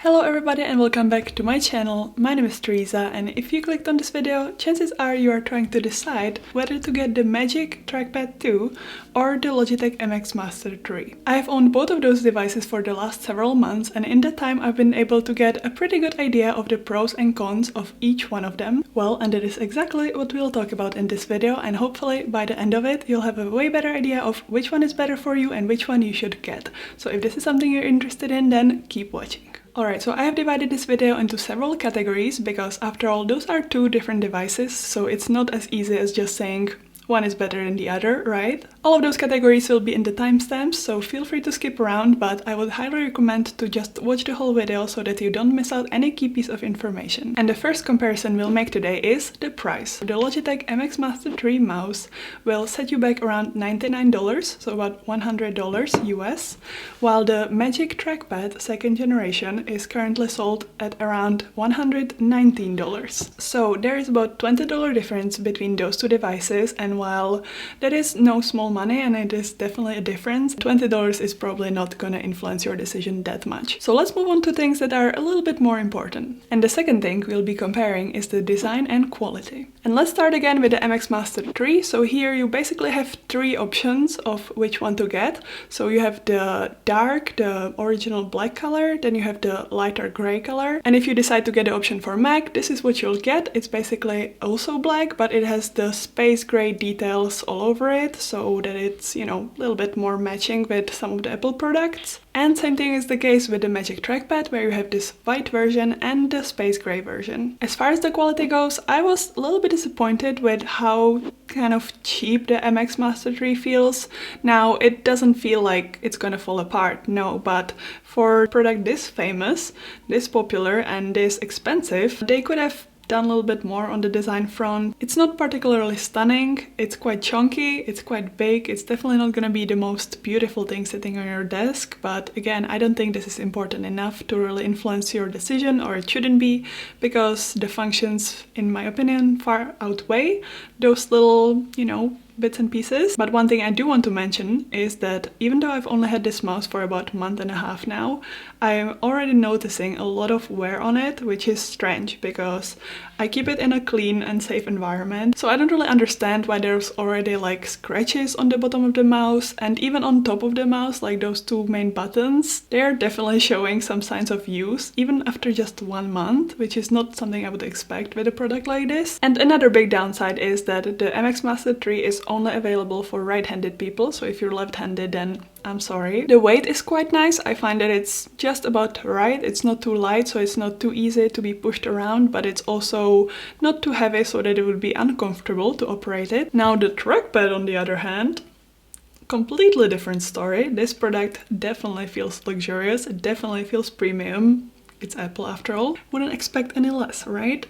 Hello everybody and welcome back to my channel. My name is Tereza, and if you clicked on this video, chances are you are trying to decide whether to get the Magic Trackpad 2 or the Logitech MX Master 3. I have owned both of those devices for the last several months, and in that time I've been able to get a pretty good idea of the pros and cons of each one of them. Well, and that is exactly what we'll talk about in this video, and hopefully by the end of it you'll have a way better idea of which one is better for you and which one you should get. So if this is something you're interested in, then keep watching. Alright, so I have divided this video into several categories because after all those are two different devices, so it's not as easy as just saying one is better than the other, right? All of those categories will be in the timestamps, so feel free to skip around, but I would highly recommend to just watch the whole video so that you don't miss out any key piece of information. And the first comparison we'll make today is the price. The Logitech MX Master 3 mouse will set you back around $99, so about $100 US, while the Magic Trackpad 2nd generation is currently sold at around $119. So there is about $20 difference between those two devices, and while that is no small money and it is definitely a difference, $20 is probably not gonna influence your decision that much. So let's move on to things that are a little bit more important. And the second thing we'll be comparing is the design and quality. And let's start again with the MX Master 3. So here you basically have three options of which one to get. So you have the dark, the original black color, then you have the lighter gray color. And if you decide to get the option for Mac, this is what you'll get. It's basically also black, but it has the space gray details all over it, so that it's, you know, a little bit more matching with some of the Apple products. And same thing is the case with the Magic Trackpad, where you have this white version and the space gray version. As far as the quality goes, I was a little bit disappointed with how kind of cheap the MX Master 3 feels. Now, it doesn't feel like it's gonna fall apart, no, but for a product this famous, this popular and this expensive, they could have done a little bit more on the design front. It's not particularly stunning, it's quite chunky, it's quite big, it's definitely not gonna be the most beautiful thing sitting on your desk, but again, I don't think this is important enough to really influence your decision, or it shouldn't be, because the functions, in my opinion, far outweigh those little, you know, bits and pieces. But one thing I do want to mention is that even though I've only had this mouse for about a month and a half now, I'm already noticing a lot of wear on it, which is strange because I keep it in a clean and safe environment. So I don't really understand why there's already like scratches on the bottom of the mouse, and even on top of the mouse, like those two main buttons, they're definitely showing some signs of use, even after just 1 month, which is not something I would expect with a product like this. And another big downside is that the MX Master 3 is only available for right-handed people, so if you're left-handed, then I'm sorry. The weight is quite nice. I find that it's just about right. It's not too light, so it's not too easy to be pushed around, but it's also not too heavy so that it would be uncomfortable to operate it. Now the trackpad, on the other hand, completely different story. This product definitely feels luxurious. It definitely feels premium. It's Apple after all. Wouldn't expect any less, right?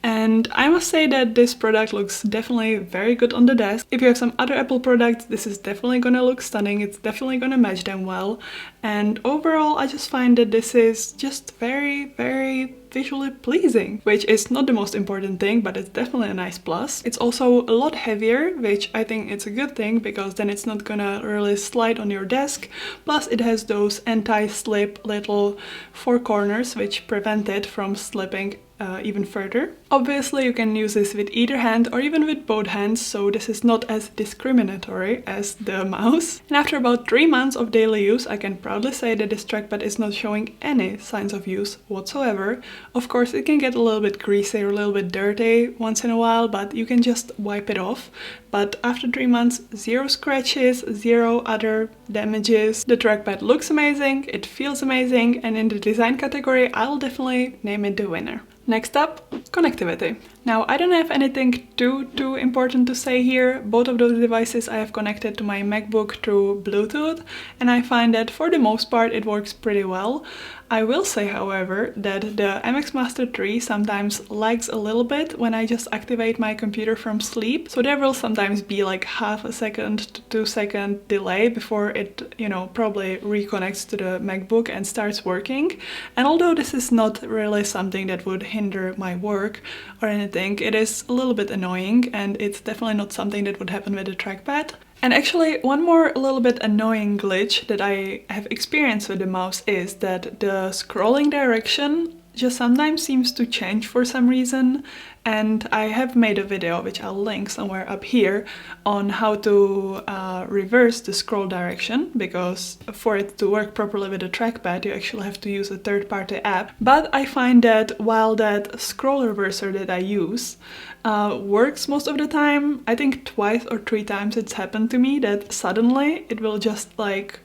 And I must say that this product looks definitely very good on the desk. If you have some other Apple products, this is definitely gonna look stunning. It's definitely gonna match them well. And overall, I just find that this is just very, very visually pleasing, which is not the most important thing, but it's definitely a nice plus. It's also a lot heavier, which I think it's a good thing, because then it's not gonna really slide on your desk. Plus it has those anti-slip little four corners which prevent it from slipping even further. Obviously you can use this with either hand or even with both hands, so this is not as discriminatory as the mouse. And after about 3 months of daily use, I can proudly say that this trackpad is not showing any signs of use whatsoever. Of course, it can get a little bit greasy or a little bit dirty once in a while, but you can just wipe it off. But after 3 months, 0 scratches, 0 other damages. The trackpad looks amazing, it feels amazing, and in the design category, I'll definitely name it the winner. Next up, connectivity. Now, I don't have anything too important to say here. Both of those devices I have connected to my MacBook through Bluetooth, and I find that for the most part it works pretty well. I will say, however, that the MX Master 3 sometimes lags a little bit when I just activate my computer from sleep. So there will sometimes be like half a second to 2 second delay before it, you know, probably reconnects to the MacBook and starts working. And although this is not really something that would hinder my work or anything, it is a little bit annoying, and it's definitely not something that would happen with a trackpad. And actually, one more little bit annoying glitch that I have experienced with the mouse is that the scrolling direction just sometimes seems to change for some reason, and I have made a video, which I'll link somewhere up here, on how to reverse the scroll direction, because for it to work properly with the trackpad you actually have to use a third-party app. But I find that while that scroll reverser that I use works most of the time, I think twice or 3 times it's happened to me that suddenly it will just like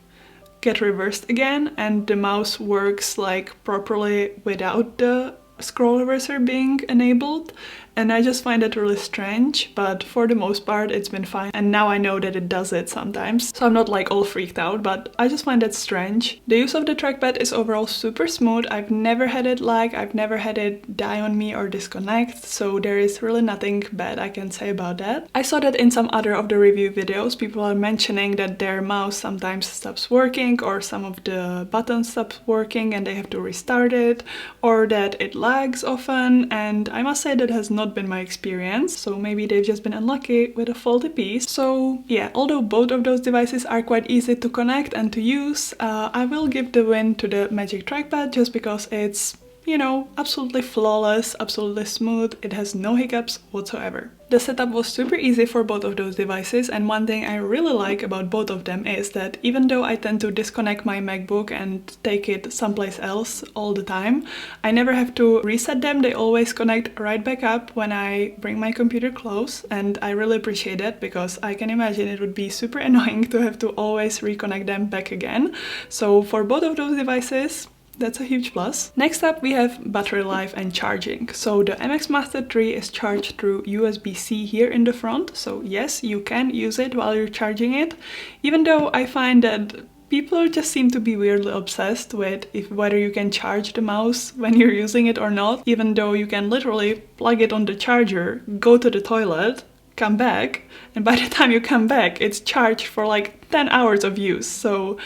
get reversed again and the mouse works like properly without the scroll reverser being enabled, and I just find it really strange, but for the most part it's been fine, and now I know that it does it sometimes, so I'm not like all freaked out, but I just find it strange. The use of the trackpad is overall super smooth. I've never had it lag, I've never had it die on me or disconnect, so there is really nothing bad I can say about that. I saw that in some other of the review videos people are mentioning that their mouse sometimes stops working, or some of the buttons stop working and they have to restart it, or that it lags often, and I must say that has not been my experience, so maybe they've just been unlucky with a faulty piece. So yeah, although both of those devices are quite easy to connect and to use, I will give the win to the Magic Trackpad just because it's, you know, absolutely flawless, absolutely smooth, it has no hiccups whatsoever. The setup was super easy for both of those devices, and one thing I really like about both of them is that even though I tend to disconnect my MacBook and take it someplace else all the time, I never have to reset them. They always connect right back up when I bring my computer close, and I really appreciate that because I can imagine it would be super annoying to have to always reconnect them back again. So for both of those devices, that's a huge plus. Next up we have battery life and charging. So the MX Master 3 is charged through USB-C here in the front, so yes, you can use it while you're charging it, even though I find that people just seem to be weirdly obsessed with whether you can charge the mouse when you're using it or not, even though you can literally plug it on the charger, go to the toilet, come back, and by the time you come back it's charged for like 10 hours of use. So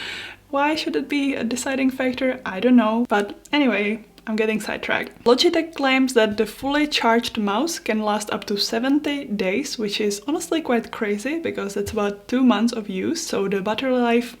why should it be a deciding factor? I don't know. But anyway, I'm getting sidetracked. Logitech claims that the fully charged mouse can last up to 70 days, which is honestly quite crazy because that's about 2 months of use, so the battery life,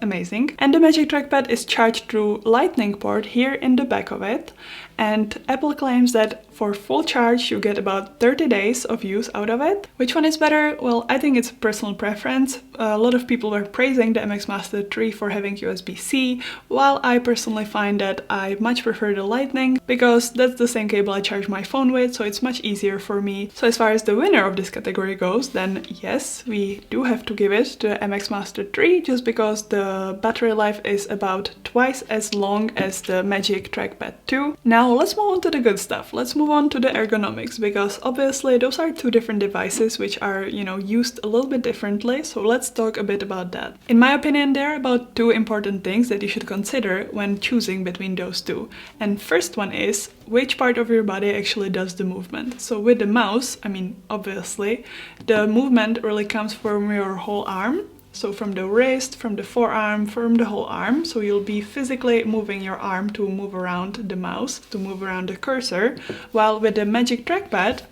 amazing. And the Magic Trackpad is charged through Lightning port here in the back of it, and Apple claims that for full charge you get about 30 days of use out of it. Which one is better? Well, I think it's personal preference. A lot of people were praising the MX Master 3 for having USB-C, while I personally find that I much prefer the Lightning because that's the same cable I charge my phone with, so it's much easier for me. So as far as the winner of this category goes, then yes, we do have to give it to the MX Master 3 just because the battery life is about twice as long as the Magic Trackpad 2. Now let's move on to the good stuff. Let's move on to the ergonomics, because obviously those are two different devices which are, you know, used a little bit differently, so let's talk a bit about that. In my opinion, there are about 2 important things that you should consider when choosing between those two. And first one is which part of your body actually does the movement. So with the mouse, I mean, obviously, the movement really comes from your whole arm. So from the wrist, from the forearm, from the whole arm. So you'll be physically moving your arm to move around the mouse, to move around the cursor. While with the Magic Trackpad,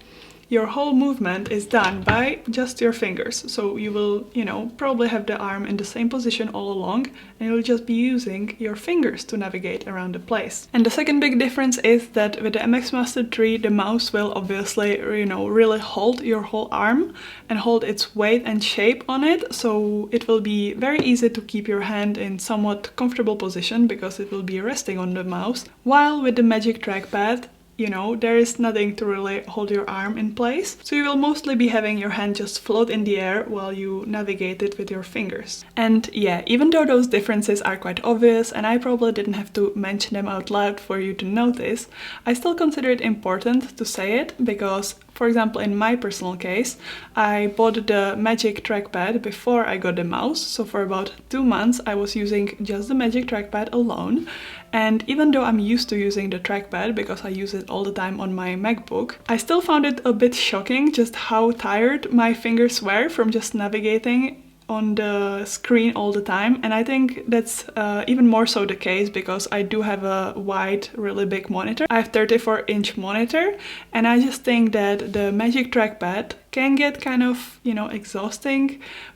your whole movement is done by just your fingers. So you will, you know, probably have the arm in the same position all along, and you'll just be using your fingers to navigate around the place. And the second big difference is that with the MX Master 3, the mouse will obviously, you know, really hold your whole arm and hold its weight and shape on it. So it will be very easy to keep your hand in somewhat comfortable position because it will be resting on the mouse. While with the Magic Trackpad, you know, there is nothing to really hold your arm in place, so you will mostly be having your hand just float in the air while you navigate it with your fingers. And yeah, even though those differences are quite obvious and I probably didn't have to mention them out loud for you to notice, I still consider it important to say it because, for example, in my personal case, I bought the Magic Trackpad before I got the mouse, so for about 2 months I was using just the Magic Trackpad alone. And even though I'm used to using the trackpad because I use it all the time on my MacBook, I still found it a bit shocking just how tired my fingers were from just navigating on the screen all the time. And I think that's even more so the case because I do have a wide, really big monitor. I have 34-inch monitor, and I just think that the Magic Trackpad can get kind of, you know, exhausting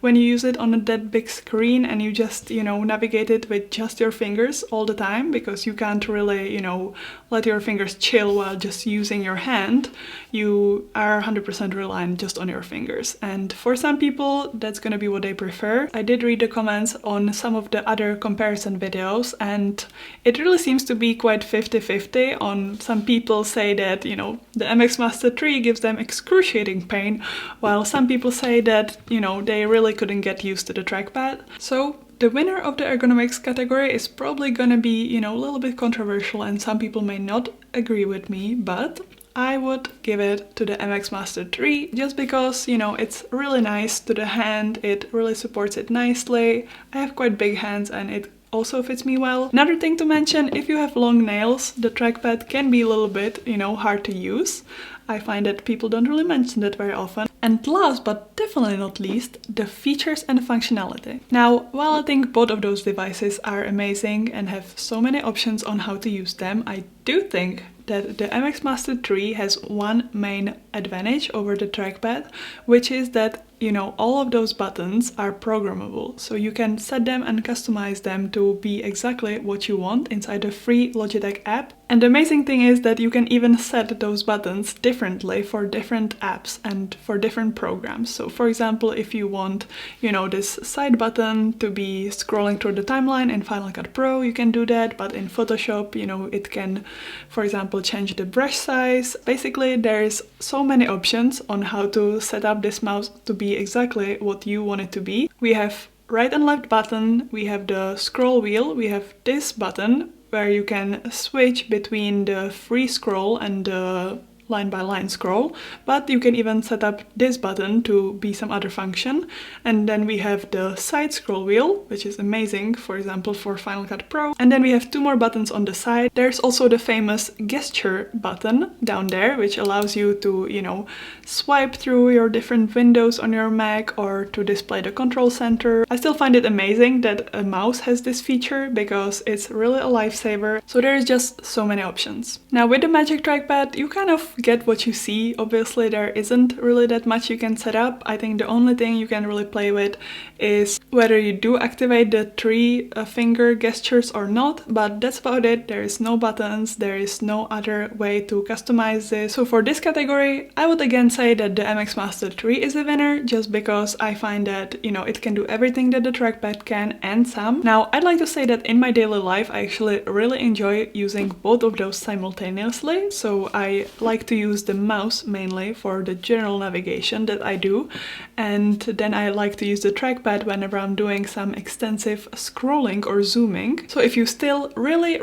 when you use it on that big screen and you just, you know, navigate it with just your fingers all the time, because you can't really, you know, let your fingers chill while just using your hand. You are 100% reliant just on your fingers. And for some people, that's gonna be what they prefer. I did read the comments on some of the other comparison videos, and it really seems to be quite 50-50. On some people say that, you know, the MX Master 3 gives them excruciating pain, while some people say that, you know, they really couldn't get used to the trackpad. So the winner of the ergonomics category is probably gonna be, you know, a little bit controversial, and some people may not agree with me, but I would give it to the MX Master 3 just because, you know, it's really nice to the hand, it really supports it nicely. I have quite big hands and it also fits me well. Another thing to mention, if you have long nails, the trackpad can be a little bit, you know, hard to use. I find that people don't really mention that very often. And last but definitely not least, the features and functionality. Now, while I think both of those devices are amazing and have so many options on how to use them, I do think that the MX Master 3 has one main advantage over the trackpad, which is that, you know, all of those buttons are programmable. So you can set them and customize them to be exactly what you want inside the free Logitech app. And the amazing thing is that you can even set those buttons differently for different apps and for different programs. So for example, if you want, you know, this side button to be scrolling through the timeline in Final Cut Pro, you can do that, but in Photoshop, you know, it can, for example, change the brush size. Basically, there's so many options on how to set up this mouse to be exactly what you want it to be. We have right and left button, we have the scroll wheel, we have this button where you can switch between the free scroll and the line-by-line scroll, but you can even set up this button to be some other function. And then we have the side scroll wheel, which is amazing, for example, for Final Cut Pro. And then we have two more buttons on the side. There's also the famous gesture button down there, which allows you to, you know, swipe through your different windows on your Mac or to display the control center. I still find it amazing that a mouse has this feature because it's really a lifesaver. So there's just so many options. Now with the Magic Trackpad, you kind of get what you see. Obviously there isn't really that much you can set up. I think the only thing you can really play with is whether you do activate the three finger gestures or not, but that's about it. There is no buttons, there is no other way to customize this. So for this category, I would again say that the MX Master 3 is a winner, just because I find that, you know, it can do everything that the trackpad can and some. Now I'd like to say that in my daily life I actually really enjoy using both of those simultaneously. So I like to use the mouse mainly for the general navigation that I do, and then I like to use the trackpad whenever I'm doing some extensive scrolling or zooming. So if you still really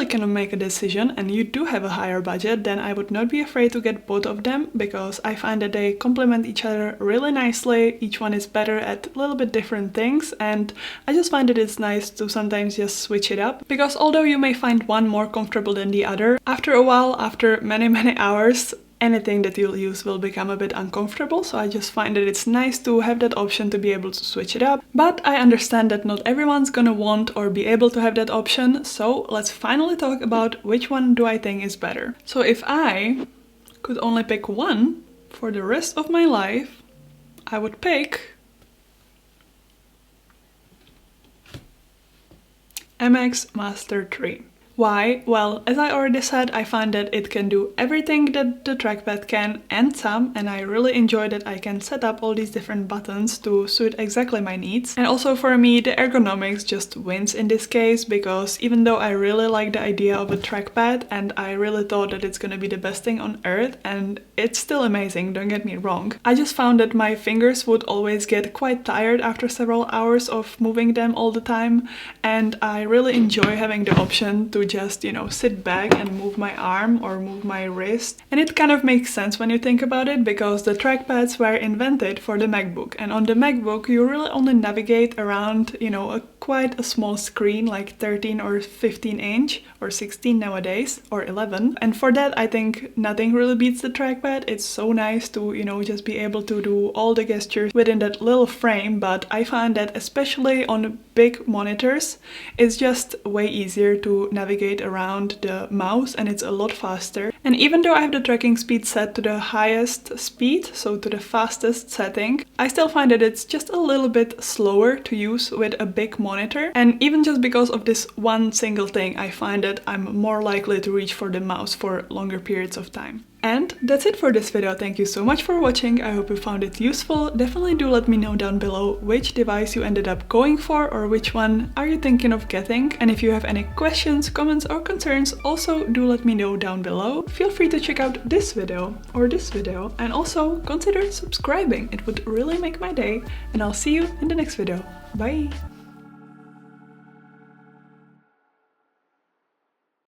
cannot make a decision and you do have a higher budget, then I would not be afraid to get both of them, because I find that they complement each other really nicely. Each one is better at a little bit different things, and I just find that it's nice to sometimes just switch it up, because although you may find one more comfortable than the other, after a while, after many hours, anything that you'll use will become a bit uncomfortable. So I just find that it's nice to have that option to be able to switch it up. But I understand that not everyone's gonna want or be able to have that option. So let's finally talk about which one do I think is better. So if I could only pick one for the rest of my life, I would pick MX Master 3. Why? Well, as I already said, I find that it can do everything that the trackpad can and some, and I really enjoy that I can set up all these different buttons to suit exactly my needs. And also for me, the ergonomics just wins in this case, because even though I really like the idea of a trackpad and I really thought that it's gonna be the best thing on earth, and it's still amazing, don't get me wrong, I just found that my fingers would always get quite tired after several hours of moving them all the time, and I really enjoy having the option to just, you know, sit back and move my arm or move my wrist. And it kind of makes sense when you think about it, because the trackpads were invented for the MacBook, and on the MacBook you really only navigate around, you know, quite a small screen, like 13 or 15 inch or 16 nowadays, or 11. And for that I think nothing really beats the trackpad. It's so nice to, you know, just be able to do all the gestures within that little frame, but I find that especially on big monitors it's just way easier to navigate navigate around the mouse and it's a lot faster. And even though I have the tracking speed set to the highest speed, so to the fastest setting, I still find that it's just a little bit slower to use with a big monitor. And even just because of this one single thing, I find that I'm more likely to reach for the mouse for longer periods of time. And that's it for this video. Thank you so much for watching. I hope you found it useful. Definitely do let me know down below which device you ended up going for or which one are you thinking of getting. And if you have any questions, comments or concerns, also do let me know down below. Feel free to check out this video or this video and also consider subscribing. It would really make my day. And I'll see you in the next video. Bye!